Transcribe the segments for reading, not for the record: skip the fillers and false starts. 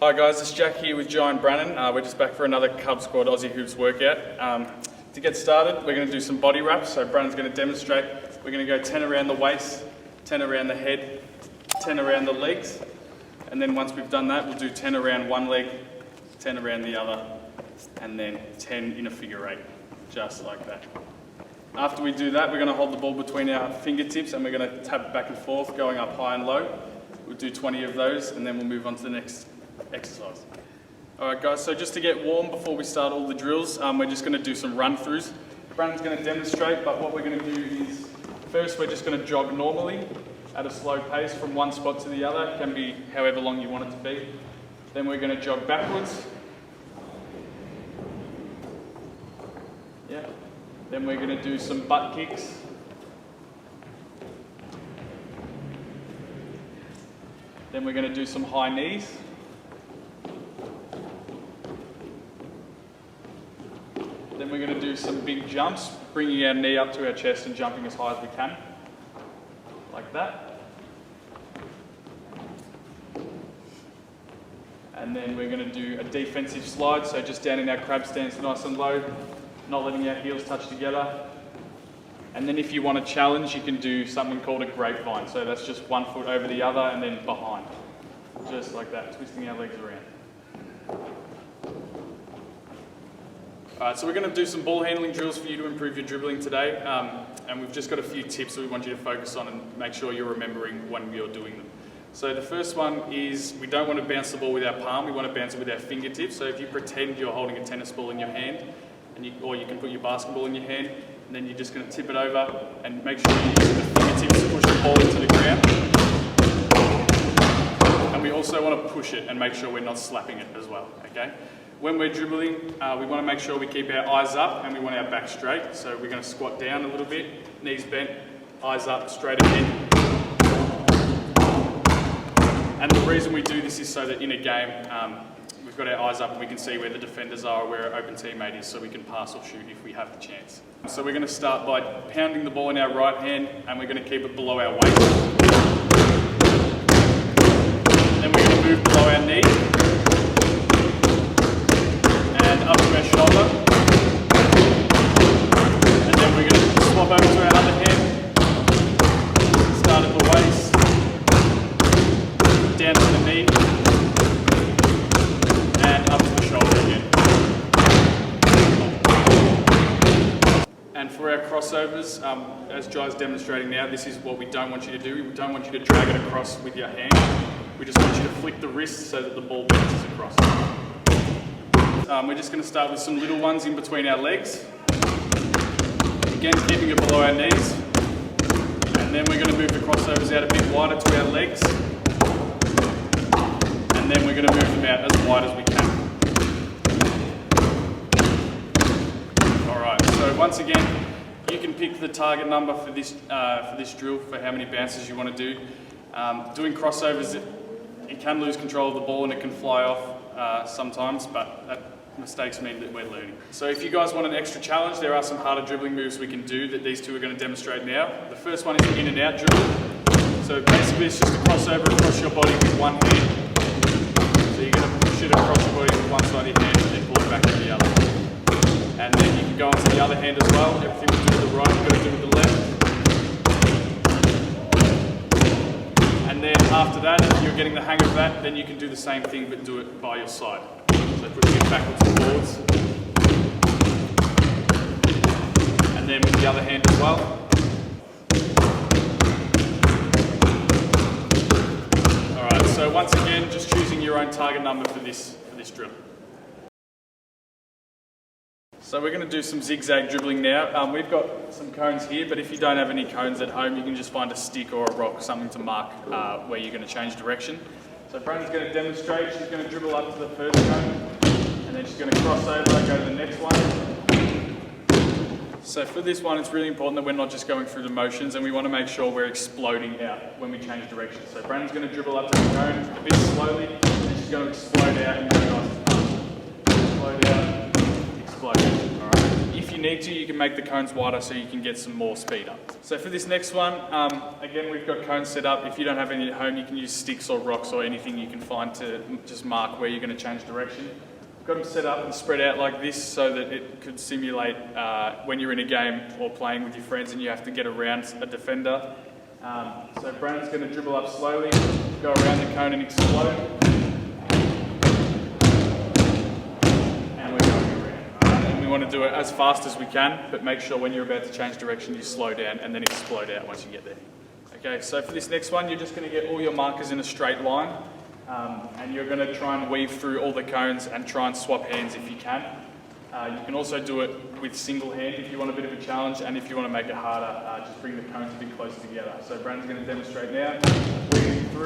Hi guys, it's Jack here with Joe and Brannon. We're just back for another Cub Squad Aussie Hoops workout. To get started, we're going to do some body wraps. So Brannon's going to demonstrate. We're going to go 10 around the waist, 10 around the head, 10 around the legs. And then once we've done that, we'll do 10 around one leg, 10 around the other, and then 10 in a figure eight, just like that. After we do that, we're going to hold the ball between our fingertips and we're going to tap it back and forth, going up high and low. We'll do 20 of those and then we'll move on to the next exercise. Alright guys, so just to get warm before we start all the drills, we're just going to do some run-throughs. Brannon's going to demonstrate, but what we're going to do is, first we're just going to jog normally at a slow pace from one spot to the other. It can be however long you want it to be. Then we're going to jog backwards. Yeah. Then we're going to do some butt kicks. Then we're going to do some high knees. Then we're going to do some big jumps, bringing our knee up to our chest and jumping as high as we can, like that. And then we're going to do a defensive slide, so just down in our crab stance nice and low, not letting our heels touch together. And then if you want to challenge, you can do something called a grapevine. So that's just one foot over the other and then behind, just like that, twisting our legs around. Alright, so we're going to do some ball handling drills for you to improve your dribbling today, and we've just got a few tips that we want you to focus on and make sure you're remembering when you're doing them. So the first one is we don't want to bounce the ball with our palm, we want to bounce it with our fingertips. So if you pretend you're holding a tennis ball in your hand, or you can put your basketball in your hand, and then you're just going to tip it over and make sure you use the fingertips to push the ball into the ground. And we also want to push it and make sure we're not slapping it as well, okay? When we're dribbling, we want to make sure we keep our eyes up and we want our back straight. So we're going to squat down a little bit, knees bent, eyes up, straight ahead. And the reason we do this is so that in a game, we've got our eyes up and we can see where the defenders are or where our open teammate is, so we can pass or shoot if we have the chance. So we're going to start by pounding the ball in our right hand and we're going to keep it below our waist. Then we're going to move below our knee. And up to our shoulder, and then we're going to swap over to our other hand, start at the waist, down to the knee, and up to the shoulder again. And for our crossovers, as Jai's demonstrating now, this is what we don't want you to do. We don't want you to drag it across with your hand. We just want you to flick the wrist so that the ball bounces across. We're just going to start with some little ones in between our legs. Again, keeping it below our knees. And then we're going to move the crossovers out a bit wider to our legs. And then we're going to move them out as wide as we can. Alright, so once again, you can pick the target number for this drill, for how many bounces you want to do. Doing crossovers, it can lose control of the ball and it can fly off sometimes, but mistakes mean that we're learning. So if you guys want an extra challenge, there are some harder dribbling moves we can do that these two are going to demonstrate now. The first one is an in and out dribble. So basically it's just a crossover across your body with one hand. So you're going to push it across your body with one side of your hand and then pull it back to the other. And then you can go onto the other hand as well. Everything we do with the right, you've got to do with the left. And then after that, if you're getting the hang of that, then you can do the same thing but do it by your side. So pushing it backwards and forwards. And then with the other hand as well. Alright, so once again, just choosing your own target number for this drill. So we're going to do some zigzag dribbling now. We've got some cones here, but if you don't have any cones at home, you can just find a stick or a rock, something to mark where you're going to change direction. So Brannon's going to demonstrate. She's going to dribble up to the first cone, and then she's going to cross over and go to the next one. So for this one, it's really important that we're not just going through the motions, and we want to make sure we're exploding out when we change direction. So Brannon's going to dribble up to the cone a bit slowly, and she's going to explode out and go nice and fast. Explode out, explode. Alright. If if you need to, you can make the cones wider so you can get some more speed up. So for this next one, again, we've got cones set up. If you don't have any at home, you can use sticks or rocks or anything you can find to just mark where you're going to change direction. Got them set up and spread out like this so that it could simulate when you're in a game or playing with your friends and you have to get around a defender. So Brandon's going to dribble up slowly, go around the cone and explode. And we're going around. And we want to do it as fast as we can, but make sure when you're about to change direction you slow down and then explode out once you get there. Okay, so for this next one, you're just going to get all your markers in a straight line. And you're going to try and weave through all the cones and try and swap hands if you can. You can also do it with single hand if you want a bit of a challenge, and if you want to make it harder, just bring the cones a bit closer together. So Brandon's going to demonstrate now, weaving through.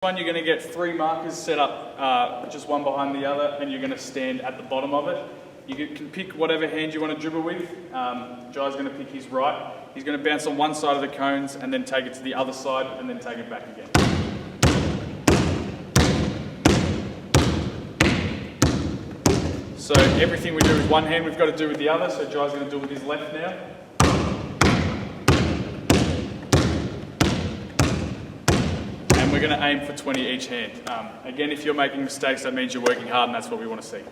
One, you're going to get 3 markers set up, just one behind the other, and you're going to stand at the bottom of it. You can pick whatever hand you want to dribble with. Jai's going to pick his right. He's going to bounce on one side of the cones and then take it to the other side and then take it back again. So everything we do with one hand we've got to do with the other. So Jai's going to do it with his left now. And we're going to aim for 20 each hand. Again, if you're making mistakes, that means you're working hard and that's what we want to see.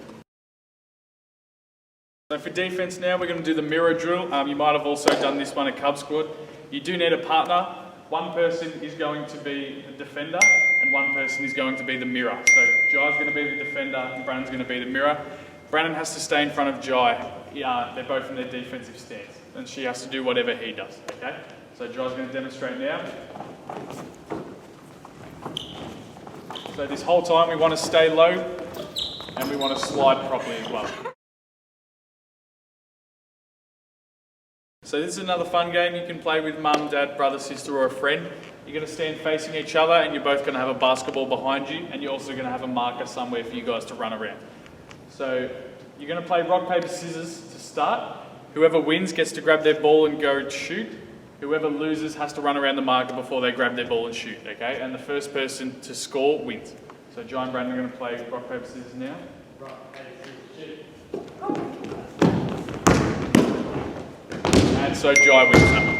So for defense now, we're going to do the mirror drill. You might have also done this one at Cub Squad. You do need a partner. One person is going to be the defender and one person is going to be the mirror. So Jai's going to be the defender and Brandon's going to be the mirror. Brandon has to stay in front of Jai. They're both in their defensive stance and she has to do whatever he does. Okay? So Jai's going to demonstrate now. So this whole time we want to stay low and we want to slide properly as well. So this is another fun game you can play with mum, dad, brother, sister or a friend. You're going to stand facing each other and you're both going to have a basketball behind you and you're also going to have a marker somewhere for you guys to run around. So you're going to play rock, paper, scissors to start. Whoever wins gets to grab their ball and go shoot. Whoever loses has to run around the marker before they grab their ball and shoot, okay? And the first person to score wins. So Jai and Brandon are going to play rock, paper, scissors now. Rock, paper, scissors, shoot. And so Jai wins that one.